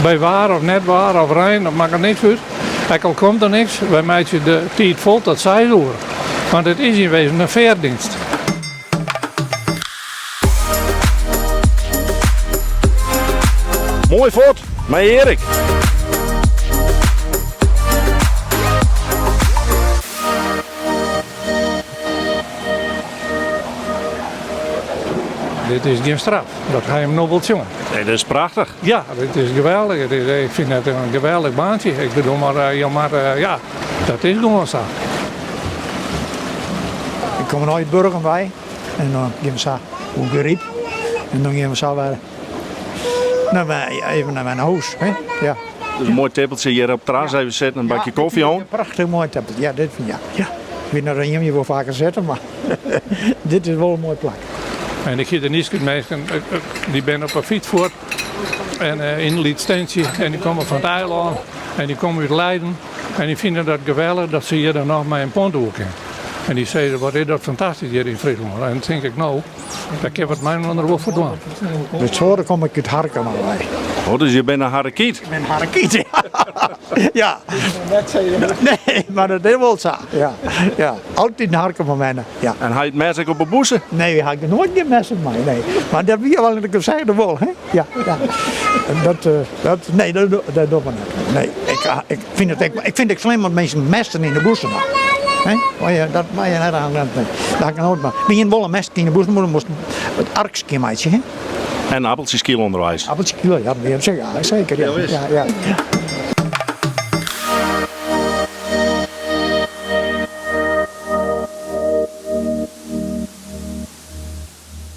bij waar of net waar of rein, dat maakt er niks uit. Ook al komt er niks, wij maken de tijd vol dat zij doen. Want het is in wezen een veerdienst. Mooi voort, met Erik. Dit is geen straf, dat ga je hem nog wel zien. Nee, dat is prachtig. Ja, dit is geweldig. Ik vind het een geweldig baantje. Ik bedoel, ja, dat is gewoon zo. Ik kom nooit burger bij en dan gaan we zo hoe geriep en dan gaan we zo weer even naar mijn huis. Hè? Ja. Dus een mooi tepeltje hier op het terras even zetten, een bakje koffie aan. Een prachtig mooi tempel. Ja, dit vind ik. Ja. Ik weet nog dat je wel vaker zetten, maar dit is wel een mooi plak. En ik zie de Nieskutmeesten, die ben op een fiets voort en in Liedsteentje en die komen van het eiland en die komen uit Leiden en die vinden dat geweldig dat ze hier dan nog met een pont doen. En die zeiden, wat is dat fantastisch hier in Friesland. En dan denk ik, nou, ik heb het mijn onder wel verdwaan. Met zo'n kom ik uit Harken maar bij. Oh, dus je bent een harrekiet. Ik ben Harkiet, ja. Ja. Nee, maar dat is wel zo. Ja. Ja. Altijd een Harken van mij. Ja. En hij het mes ook op een boeze? Nee, ik heb nooit geen messen mee. Nee. Maar dat wie wel ik zeggen wel, hè? Ja, ja. Nee, dat doen we niet. Nee, ik vind het slim dat mensen mesten in de bossen maken. Dat mag je net aan dat kan nooit maar. Wie een wollen mest in de bossen moest het arkje maken, hè? En appeltjes kiel onderwijs. Appeltje kilo, ja, zeker. Ja, zeker. Ja, ja.